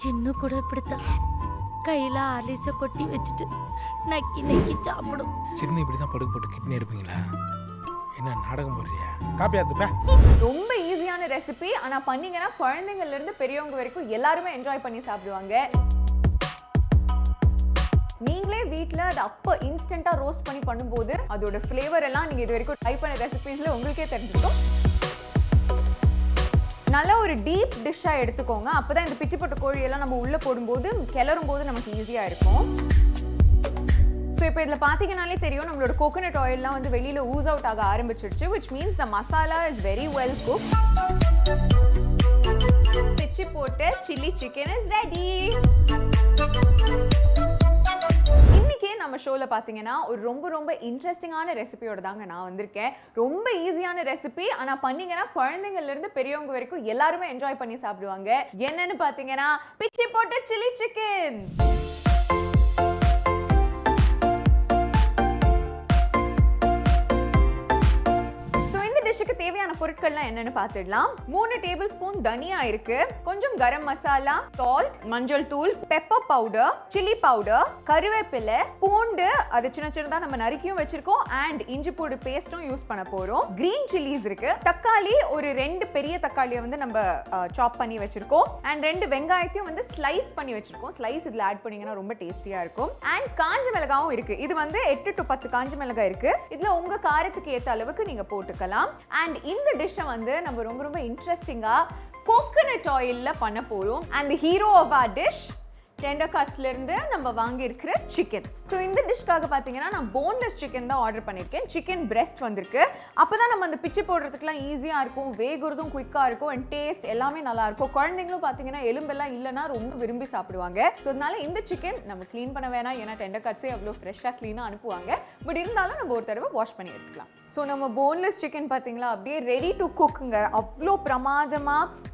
சின்ன கூட இப்படித்தான் கையில் ஆலிஸை கொட்டி வச்சுட்டு நக்கி நக்கி சாப்பிடும். சின்ன இப்படி தான் படுக்க போட்டு கிட்னி எடுப்பீங்களா? என்ன நாடகம் போடுறியா? காப்பியாத்துப்பா. ரொம்ப ஈஸியான ரெசிபி, ஆனால் பண்ணீங்கன்னா குழந்தைங்கள்ல இருந்து பெரியவங்க வரைக்கும் எல்லாருமே என்ஜாய் பண்ணி சாப்பிடுவாங்க. நீங்களே வீட்டில் அது அப்போ இன்ஸ்டண்ட்டாக ரோஸ்ட் பண்ணி பண்ணும்போது அதோட ஃப்ளேவர் எல்லாம் நீங்கள் இது வரைக்கும் ட்ரை பண்ண ரெசிபீஸில் உங்களுக்கே தெரிஞ்சிருக்கும். நல்ல ஒரு டீப் டிஷ்ஷாக எடுத்துக்கோங்க. அப்போ தான் இந்த பிச்சி போட்ட கோழியெல்லாம் நம்ம உள்ளே போடும்போது கிளறும் போது நமக்கு ஈஸியாக இருக்கும். ஸோ இப்போ இதில் பார்த்தீங்கன்னாலே தெரியும் நம்மளோட கோகோனட் ஆயில்லாம் வந்து வெளியில் ஊஸ் அவுட் ஆக ஆரம்பிச்சிருச்சு, which means the masala is very well cooked. Pichi Potta Chilli chicken is ready. இன்னைக்கே நம்ம ஷோல பாத்தீங்கன்னா ஒரு ரொம்ப இன்ட்ரெஸ்டிங்கான ரெசிபியோட தாங்க நான் வந்திருக்கேன். ரொம்ப ஈஸியான ரெசிபி, ஆனா பண்ணீங்கன்னா குழந்தைங்கள்ல இருந்து பெரியவங்க வரைக்கும் எல்லாருமே என்ஜாய் பண்ணி சாப்பிடுவாங்க. என்னன்னு பாத்தீங்கன்னா பிச்சி போட்ட சில்லி சிக்கன். டிஷ்ஷுக்கு தேவையான பொருட்கள்லாம் என்னன்னு பார்த்துடலாம். 3 டேபிள் ஸ்பூன் தனியா இருக்கு, கொஞ்சம் கரம் மசாலா, சால்ட், மஞ்சள் தூள், பெப்பர் பவுடர், சில்லி பவுடர், கருவேப்பிலை, பூண்டு அது சின்ன சின்னதா நம்ம நறுக்கியும் வச்சிருக்கோம், அண்ட் இஞ்சி பூண்டு பேஸ்டும் யூஸ் பண்ண போறோம். கிரீன் சில்லிஸ் இருக்கு, தக்காளி ஒரு 2 பெரிய தக்காளியை வந்து நம்ம சாப் பண்ணி வச்சிருக்கோம், அண்ட் 2 வெங்காயத்தையும் வந்து ஸ்லைஸ் பண்ணி வச்சிருக்கோம். ஸ்லைஸ் இதுல ஆட் பண்ணீங்கன்னா ரொம்ப டேஸ்டியா இருக்கும். அண்ட் காஞ்ச மிளகாயும் இருக்கு. இது வந்து 8 to 10 காஞ்ச மிளகாய் இருக்கு. இதுல உங்க காரத்துக்கு ஏத்த அளவுக்கு நீங்க போட்டுக்கலாம். அண்ட் இந்த டிஷ்ஷை வந்து நம்ம ரொம்ப இன்ட்ரெஸ்டிங்கா கோகோனட் ஆயில்ல பண்ண போறோம். And the hero of our dish tender கட்ஸ்ல இருந்து நம்ம வாங்கி இருக்கிற சிக்கன். ஸோ இந்த டிஷ்காக பார்த்தீங்கன்னா நான் போன்லெஸ் சிக்கன் தான் ஆர்டர் பண்ணியிருக்கேன். சிக்கன் பிரெஸ்ட் வந்திருக்கு. அப்போதான் நம்ம அந்த பிச்சு போடுறதுக்குலாம் ஈஸியாக இருக்கும், வேகுறதும் குயிக்காக இருக்கும், அண்ட் டேஸ்ட் எல்லாமே நல்லா இருக்கும். குழந்தைங்களும் பார்த்தீங்கன்னா எலும்பெல்லாம் இல்லைன்னா ரொம்ப விரும்பி சாப்பிடுவாங்க. ஸோ அதனால இந்த சிக்கன் நம்ம க்ளீன் பண்ண வேணாம், ஏன்னா டெண்டர் கட்ஸே அவ்வளோ ஃப்ரெஷ்ஷாக க்ளீனாக அனுப்புவாங்க. பட் இருந்தாலும் நம்ம ஒரு தடவை வாஷ் பண்ணி எடுத்துக்கலாம். ஸோ நம்ம போன்லெஸ் சிக்கன் பார்த்தீங்களா அப்படியே ரெடி டு குக்குங்க. அவ்வளோ பிரமாதமாக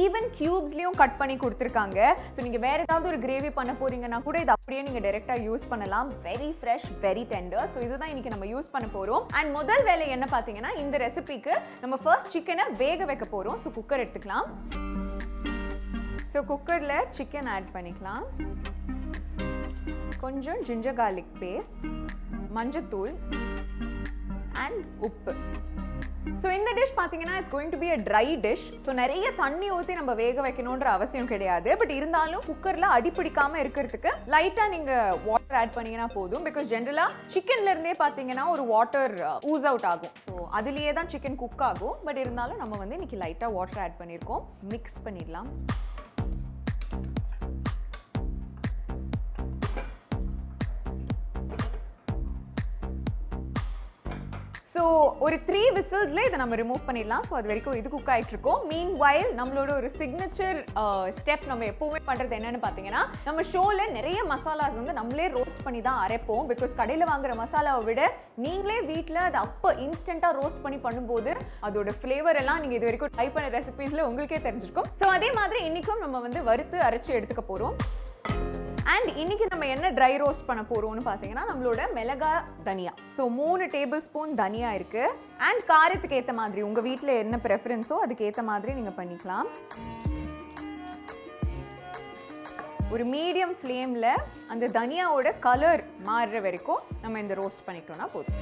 ஈவன் கியூப்ஸ்லையும் கட் பண்ணி கொடுத்துருக்காங்க. ஸோ நீங்கள் வேறு ஏதாவது ஒரு கிரேவி பண்ண போறீங்கன்னா கூட இது அப்படியே நீங்க டைரக்டா யூஸ் பண்ணலாம். Very fresh, very tender. So இதுதான் இன்னைக்கு நம்ம யூஸ் பண்ண போறோம். அண்ட் முதல் வேலை என்ன பாத்தீங்கன்னா இந்த ரெசிபிக்கு நம்ம ஃபர்ஸ்ட் சிக்கனை வேக வைக்க போறோம். சோ குக்கர் எடுத்துக்கலாம். சோ குக்கர்ல சிக்கன் ஆட் பண்ணிக்கலாம். கொஞ்சம் ஜிஞ்சர் கார்லிக் பேஸ்ட், மஞ்சத்தூள் அண்ட் உப்பு. ஸோ இந்த டிஷ் பார்த்தீங்கன்னா it's going to be a try dish. So நிறைய தண்ணி ஊற்றி நம்ம வேக வைக்கணுன்ற அவசியம் கிடையாது. பட் இருந்தாலும் குக்கரில் அடிப்பிடிக்காமல் இருக்கிறதுக்கு லைட்டாக நீங்கள் வாட்டர் ஆட் பண்ணிங்கன்னா போதும். பிகாஸ் ஜென்ரலாக சிக்கன்ல இருந்தே பார்த்தீங்கன்னா ஒரு வாட்டர் ஊஸ் அவுட் ஆகும். ஸோ அதுலேயே தான் சிக்கன் குக் ஆகும். பட் இருந்தாலும் நம்ம வந்து இன்னைக்கு லைட்டாக வாட்டர் ஆட் பண்ணியிருக்கோம். மிக்ஸ் பண்ணிடலாம். ஸோ ஒரு 3 விசில்ஸ்ல இதை நம்ம ரிமூவ் பண்ணிடலாம். ஸோ அது வரைக்கும் இது குக் ஆகிட்டு இருக்கோம். மீன் வைல் நம்மளோட ஒரு சிக்னேச்சர் ஸ்டெப் நம்ம எப்பவுமே பண்ணுறது என்னன்னு பார்த்தீங்கன்னா நம்ம ஷோவில் நிறைய மசாலாஸ் வந்து நம்மளே ரோஸ்ட் பண்ணி தான் அரைப்போம். பிகாஸ் கடையில் வாங்குற மசாலாவை விட நீங்களே வீட்டில் அதை அப்போ இன்ஸ்டண்ட்டாக ரோஸ்ட் பண்ணி பண்ணும்போது அதோட ஃப்ளேவர் எல்லாம் நீங்கள் இது வரைக்கும் ட்ரை பண்ண ரெசிபீஸில் உங்களுக்கே தெரிஞ்சிருக்கும். ஸோ அதே மாதிரி இன்னைக்கும் நம்ம வந்து வறுத்து அரைச்சி எடுத்துக்க போகிறோம். அண்ட் இன்னைக்கு நம்ம என்ன ட்ரை ரோஸ்ட் பண்ண போறோம்னு பார்த்தீங்கன்னா நம்மளோட மிளகா தனியா. ஸோ 3 டேபிள் ஸ்பூன் தனியா இருக்கு. அண்ட் காரத்துக்கு ஏற்ற மாதிரி உங்க வீட்டில் என்ன ப்ரெஃபரன்ஸோ அதுக்கு ஏற்ற மாதிரி நீங்க பண்ணிக்கலாம். ஒரு மீடியம் ஃப்ளேம்ல அந்த தனியாவோட கலர் மாறுற வரைக்கும் நம்ம இந்த ரோஸ்ட் பண்ணிட்டோம்னா போதும்.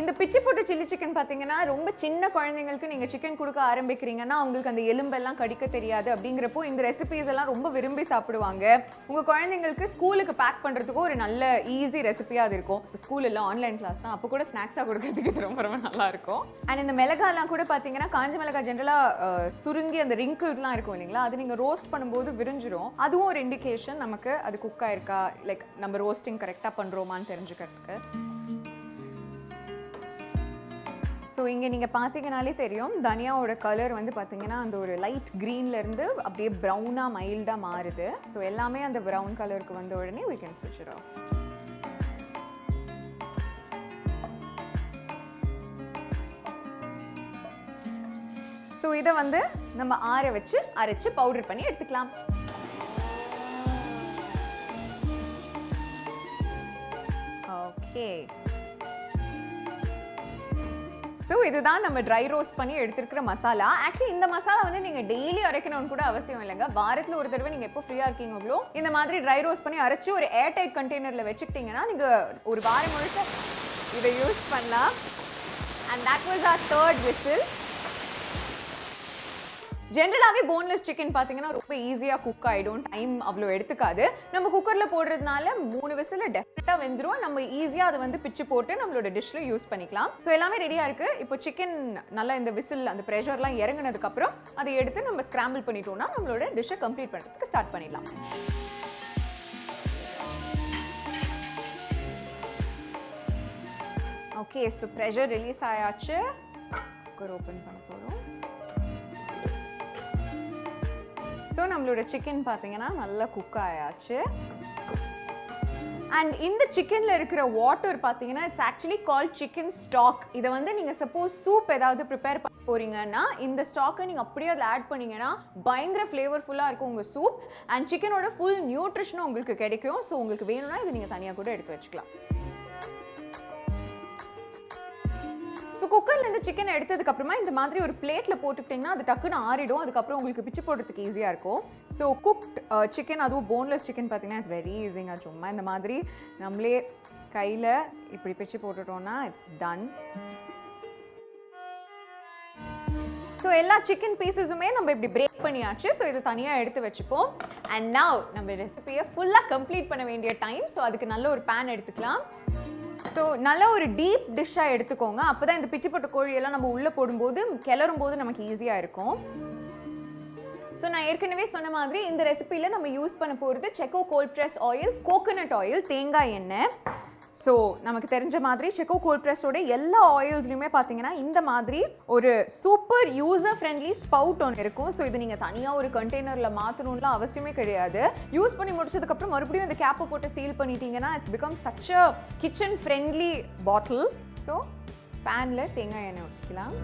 இந்த பிச்சி போட்ட சில்லி சிக்கன் பார்த்தீங்கன்னா ரொம்ப சின்ன குழந்தைங்களுக்கு நீங்கள் சிக்கன் கொடுக்க ஆரம்பிக்கிறீங்கன்னா அவங்களுக்கு அந்த எலும்பெல்லாம் கடிக்க தெரியாது. அப்படிங்கிறப்போ இந்த ரெசிபீஸ் எல்லாம் ரொம்ப விரும்பி சாப்பிடுவாங்க. உங்கள் குழந்தைங்களுக்கு ஸ்கூலுக்கு பேக் பண்ணுறதுக்கும் ஒரு நல்ல ஈஸி ரெசிபியாக அது இருக்கும். ஸ்கூல் எல்லாம் ஆன்லைன் கிளாஸ் தான், அப்போ கூட ஸ்நாக்ஸாக கொடுக்கறதுக்கு இது ரொம்ப நல்லா இருக்கும். அண்ட் இந்த மிளகாலாம் கூட பார்த்தீங்கன்னா காஞ்ச மிளகாய் ஜென்ரலாக சுருங்கி அந்த ரிங்கிள்ஸ்லாம் இருக்கும் இல்லைங்களா, அது நீங்கள் ரோஸ்ட் பண்ணும்போது விரிஞ்சிரும். அதுவும் ஒரு இண்டிகேஷன் நமக்கு அது குக் ஆயிருக்கா, லைக் நம்ம ரோஸ்டிங் கரெக்டாக பண்ணுறோமான்னு தெரிஞ்சுக்கிறதுக்கு. ஸோ இங்கே நீங்கள் பார்த்தீங்கனாலே தெரியும் தனியாவோட கலர் வந்து பார்த்தீங்கன்னா அந்த ஒரு லைட் க்ரீன்லேருந்து அப்படியே ப்ரௌனாக மைல்டாக மாறுது. ஸோ எல்லாமே அந்த ப்ரௌன் கலருக்கு வந்த உடனே we can switch it off. So இதை வந்து நம்ம ஆற வச்சு அரைச்சு பவுடர் பண்ணி எடுத்துக்கலாம். ஓகே, ஸோ இதுதான் நம்ம ட்ரை ரோஸ்ட் பண்ணி எடுத்துருக்கிற மசாலா. ஆக்சுவலி இந்த மசாலா வந்து நீங்கள் டெய்லி அரைக்கணும்னு கூட அவசியம் இல்லைங்க. வாரத்தில் ஒரு தடவை நீங்கள் எப்போ ஃப்ரீயாக இருக்கீங்களோ இந்த மாதிரி ட்ரை ரோஸ்ட் பண்ணி அரைச்சி ஒரு ஏர் டைட் கண்டெய்னரில் வச்சுக்கிட்டிங்கன்னா நீங்கள் ஒரு வாரம் முழுக்க இதை யூஸ் பண்ணலாம். And that was our third whistle. ஜென்ரலாகவே போன்லெஸ் சிக்கன் பார்த்தீங்கன்னா ரொம்ப ஈஸியாக குக் ஆகிடும், டைம் அவ்வளோ எடுத்துக்காது. நம்ம குக்கரில் போடுறதுனால 3 விசில் டெஃபினட்டாக வெந்துடும். நம்ம ஈஸியாக அதை வந்து பிச்சு போட்டு நம்மளோட டிஷ்ஷில் யூஸ் பண்ணிக்கலாம். ஸோ எல்லாமே ரெடியாக இருக்குது. இப்போ சிக்கன் நல்லா இந்த விசில் அந்த ப்ரெஷர்லாம் இறங்கினதுக்கப்புறம் அதை எடுத்து நம்ம ஸ்க்ராம்பிள் பண்ணிட்டோம்னா நம்மளோட டிஷ்ஷை கம்ப்ளீட் பண்ணுறதுக்கு ஸ்டார்ட் பண்ணிடலாம். ஓகே, ஸோ ப்ரெஷர் ரிலீஸ் ஆயாச்சு. குக்கர் ஓப்பன் பண்ண போகிறோம். ஸோ நம்மளோட சிக்கன் பார்த்தீங்கன்னா நல்லா குக் ஆயாச்சு. அண்ட் இந்த சிக்கனில் இருக்கிற வாட்டர் பார்த்தீங்கன்னா it's actually called chicken stock. இதை வந்து நீங்கள் சப்போஸ் சூப் ஏதாவது ப்ரிப்பேர் பண்ண போறீங்கன்னா இந்த ஸ்டாக்கை நீங்கள் அப்படியே அதில் ஆட் பண்ணிங்கன்னா பயங்கர ஃப்ளேவர்ஃபுல்லாக இருக்கும் உங்கள் சூப். அண்ட் சிக்கனோட ஃபுல் நியூட்ரிஷனும் உங்களுக்கு கிடைக்கும். ஸோ உங்களுக்கு வேணும்னா இது நீங்கள் தனியாக கூட எடுத்து வச்சுக்கலாம். ஸோ குக்கர்லேருந்து சிக்கனை எடுத்ததுக்கப்புறமா இந்த மாதிரி ஒரு பிளேட்டில் போட்டுக்கிட்டிங்கன்னா அது டக்குன்னு ஆறிடும். அதுக்கப்புறம் உங்களுக்கு பிச்சு போடுறதுக்கு ஈஸியாக இருக்கும். ஸோ குக்ட் சிக்கன், அதுவும் போன்லெஸ் சிக்கன் பார்த்தீங்கன்னா இட்ஸ் வெரி ஈஸிங்க. சும்மா இந்த மாதிரி நம்மளே கையில் இப்படி பிச்சு போட்டுட்டோம்னா இட்ஸ் டன். ஸோ எல்லா சிக்கன் பீசஸுமே நம்ம இப்படி பிரேக் பண்ணியாச்சு. ஸோ இது தனியாக எடுத்து வச்சுப்போம். அண்ட் நவ் நம்ம ரெசிபியை ஃபுல்லாக கம்ப்ளீட் பண்ண வேண்டிய டைம். ஸோ அதுக்கு நல்ல ஒரு பேன் எடுத்துக்கலாம். ஸோ நல்ல ஒரு டீப் டிஷ்ஷாக எடுத்துக்கோங்க. அப்போ தான் இந்த பிச்சு போட்ட கோழியெல்லாம் நம்ம உள்ளே போடும்போது கிளறும் போது நமக்கு ஈஸியாக இருக்கும். ஸோ நான் ஏற்கனவே சொன்ன மாதிரி இந்த ரெசிபியில் நம்ம யூஸ் பண்ண போகிறது செக்கோ cold press oil, coconut oil, தேங்காய் எண்ணெய். ஸோ நமக்கு தெரிஞ்ச மாதிரி செக்கோ கோல்ட் ப்ரெஸ்ஸோட எல்லா ஆயில்ஸ்லையுமே பார்த்தீங்கன்னா இந்த மாதிரி ஒரு சூப்பர் யூசர் ஃப்ரெண்ட்லி ஸ்பவுட் ஒன்று இருக்கும். ஸோ இது நீங்கள் தனியாக ஒரு கண்டெய்னரில் மாற்றணும்லாம் அவசியமே கிடையாது. யூஸ் பண்ணி முடிச்சதுக்கப்புறம் மறுபடியும் இந்த கேப்பை போட்டு சீல் பண்ணிட்டீங்கன்னா it's become such a kitchen friendly bottle. So பேனில் தேங்காய் எண்ணெய் ஊற்றிக்கலாம்.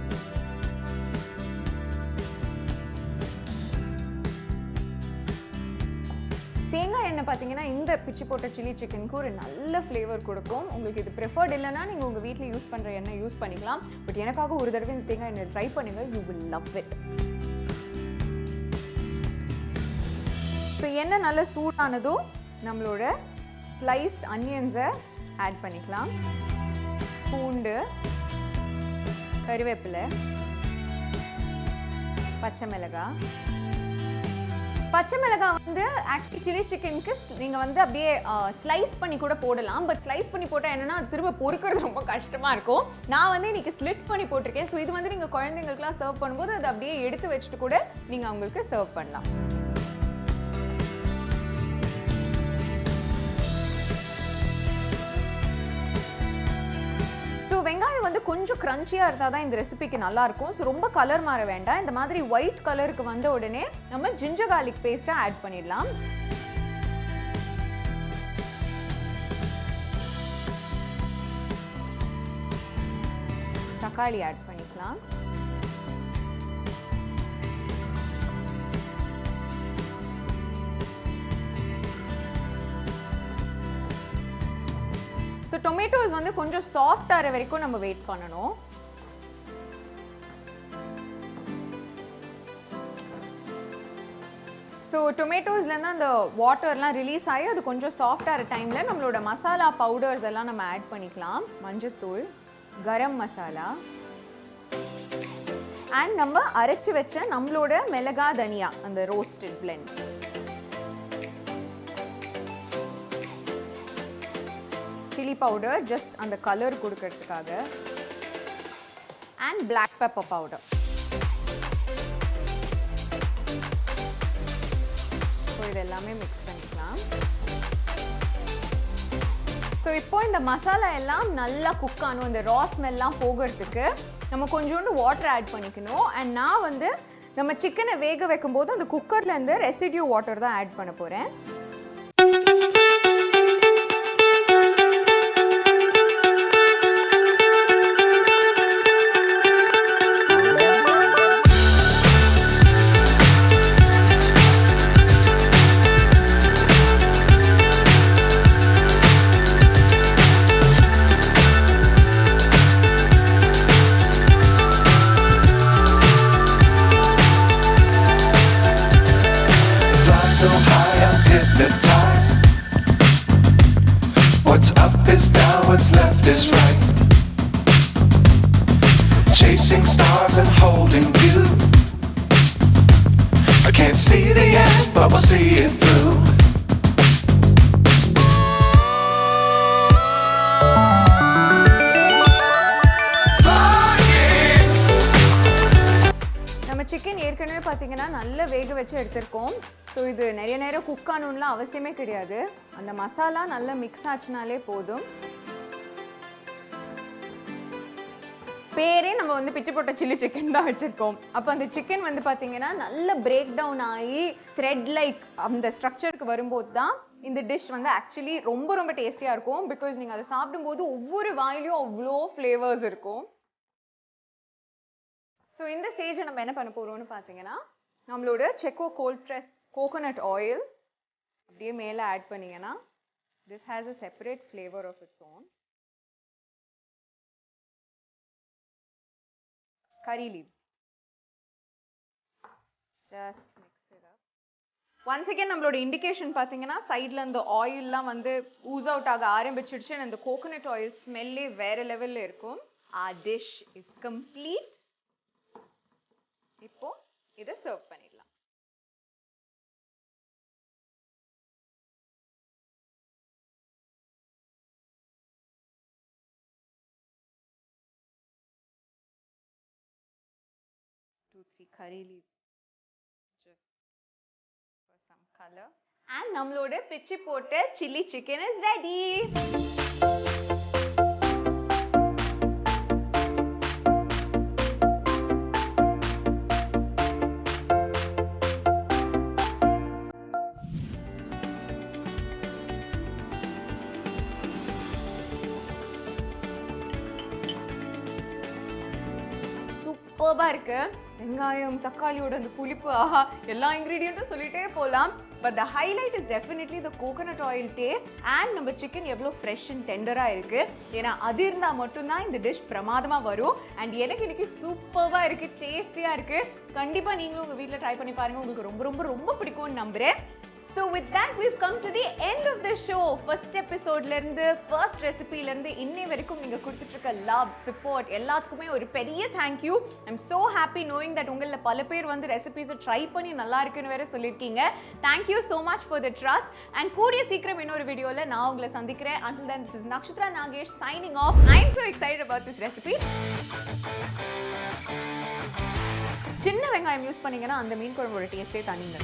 தேங்காய் எண்ணெய் பார்த்தீங்கன்னா இந்த பிச்சி போட்ட சில்லி சிக்கனுக்கு ஒரு நல்ல ஃப்ளேவர் கொடுக்கும். உங்களுக்கு இது ப்ரிஃபர்ட் இல்லைன்னா நீங்கள் உங்கள் வீட்டில் யூஸ் பண்ணுற எண்ணெய் யூஸ் பண்ணிக்கலாம். பட் எனக்காக ஒரு தடவை இந்த தேங்காய் எண்ணெய் ட்ரை பண்ணுங்கள், you will love it. So எண்ணெய் நல்லா சூடானதோ நம்மளோட ஸ்லைஸ்ட் அனியன்ஸை ஆட் பண்ணிக்கலாம். பூண்டு, கறிவேப்பிலை, பச்சை மிளகாய். பச்சை மிளகாய் வந்து ஆக்சுவலி சில்லி சிக்கனுக்கு நீங்கள் வந்து அப்படியே ஸ்லைஸ் பண்ணி கூட போடலாம். பட் ஸ்லைஸ் பண்ணி போட்டால் என்னென்னா திரும்ப பொறுக்கிறது ரொம்ப கஷ்டமாக இருக்கும். நான் வந்து இன்றைக்கி ஸ்லிட் பண்ணி போட்டிருக்கேன். ஸோ இது வந்து நீங்கள் குழந்தைங்களுக்குலாம் சர்வ் பண்ணும்போது அதை அப்படியே எடுத்து வச்சுட்டு கூட நீங்கள் அவங்களுக்கு சர்வ் பண்ணலாம். வெங்காயம் வந்து கொஞ்சம் கிரன்ச்சியாக இருந்தால் தான் இந்த ரெசிபிக்கு நல்லாயிருக்கும். ஸோ ரொம்ப கலர் மாற வேண்டாம். இந்த மாதிரி ஒயிட் கலருக்கு வந்த உடனே நம்ம ஜிஞ்சர் கார்லிக் பேஸ்ட்டை ஆட் பண்ணிடலாம். தக்காளி ஆட் பண்ணிக்கலாம். ஸோ டொமேட்டோஸ் வந்து கொஞ்சம் சாஃப்ட் ஆகிற வரைக்கும் நம்ம வெயிட் பண்ணணும். ஸோ டொமேட்டோஸ்லேருந்து அந்த வாட்டர்லாம் ரிலீஸ் ஆகி அது கொஞ்சம் சாஃப்ட் ஆகிற டைமில் நம்மளோட மசாலா பவுடர்ஸ் எல்லாம் நம்ம ஆட் பண்ணிக்கலாம். மஞ்சத்தூள், கரம் மசாலா அண்ட் நம்ம அரைச்சி வச்ச நம்மளோட மிளகா தனியா அந்த roasted blend. Chilli powder just அந்த கலர் கொடுக்கறதுக்காக. And black pepper powder. So இது எல்லாமே மிக்ஸ் பண்ணிக்கலாம். ஸோ இப்போ இந்த மசாலா எல்லாம் நல்லா குக் ஆகணும். இந்த ரா ஸ்மெல்லாம் போகிறதுக்கு நம்ம கொஞ்சோண்டு வாட்டர் ஆட் பண்ணிக்கணும். அண்ட் நான் வந்து நம்ம சிக்கனை வேக வைக்கும்போது அந்த குக்கர்லேருந்து ரெசிடியூ வாட்டர் தான் ஆட் பண்ண போகிறேன். so high I'm hypnotized. What's up is down, what's left is right. Chasing stars and holding you. I can't see the end, but we'll see it through. நம்ம சிக்கன் ஏற்கனவே பார்த்தீங்கன்னா நல்ல வேக வச்சு எடுத்திருக்கோம். ஸோ இது நிறைய நேரம் குக் ஆகணும்லாம் அவசியமே கிடையாது. அந்த மசாலா நல்லா மிக்ஸ் ஆச்சுனாலே போதும். பேரே நம்ம வந்து பிச்சு போட்ட சில்லி சிக்கன் தான் வச்சுருக்கோம். அப்போ அந்த சிக்கன் வந்து பார்த்தீங்கன்னா நல்ல பிரேக் டவுன் ஆகி த்ரெட் லைக் அந்த ஸ்ட்ரக்சருக்கு வரும்போது தான் இந்த டிஷ் வந்து ஆக்சுவலி ரொம்ப ரொம்ப டேஸ்டியாக இருக்கும். பிகாஸ் நீங்கள் அதை சாப்பிடும்போது ஒவ்வொரு வாயிலையும் அவ்வளோ ஃப்ளேவர்ஸ் இருக்கும். ஸோ இந்த ஸ்டேஜில் நம்ம என்ன பண்ண போகிறோம்னு பார்த்தீங்கன்னா நம்மளோட செக்கோ கோல்ட் ப்ரெஸ்ட் கோகோனட் ஆயில் அப்படியே மேலே ஆட் பண்ணிங்கன்னா this has a separate flavour of its own. curry leaves. Just mix it up. Once again நம்மளோட இண்டிகேஷன் பார்த்தீங்கன்னா சைடில் அந்த ஆயில்லாம் வந்து ஊஸ் அவுட் ஆக ஆரம்பிச்சிடுச்சு. அந்த கோகோனட் ஆயில் ஸ்மெல்லே வேற லெவலில் இருக்கும். Our dish is complete. இப்போ இதை சர்வ் பண்ணிடலாம். Two, three curry leaves just for some color. And நம்மளோட பிச்சி போட்ட chilli chicken is ready. சூப்பர்பா இருக்கு. வெங்காயம் தக்காளியோட அந்த புளிப்பு, ஆஹா, எல்லா இன்கிரீடியன்ட்டும் சொல்லிட்டே போகலாம். But the highlight is definitely the coconut oil taste and நம்ம சிக்கன் எவ்வளோ ஃப்ரெஷ் அண்ட் டெண்டராக இருக்கு. ஏன்னா அது இருந்தால் மட்டும்தான் இந்த டிஷ் பிரமாதமாக வரும். அண்ட் எனக்கு இன்னைக்கு சூப்பர்வாக இருக்கு, டேஸ்டியாக இருக்கு. கண்டிப்பாக நீங்களும் உங்கள் வீட்டில் ட்ரை பண்ணி பாருங்க, உங்களுக்கு ரொம்ப ரொம்ப ரொம்ப பிடிக்கும்னு நம்புறேன். So with that we've come to the end of the show. First episode la irundhu first recipe la irundhu innai varaikum neenga kuduthirukka love support எல்லாத்துக்குமே ஒரு பெரிய thank you. I'm so happy knowing that ungala pala per vandu recipes try panni nalla irukku vera sollirkeenga. Thank you so much for the trust and koodiya seekram innoru video la na ungala sandikren. Until then, this is Nakshatra Nagesh signing off. I'm so excited about this recipe. சின்ன வெங்காயம் use பண்ணீங்கன்னா அந்த மீன் குழம்போட டேஸ்டே தனிங்க.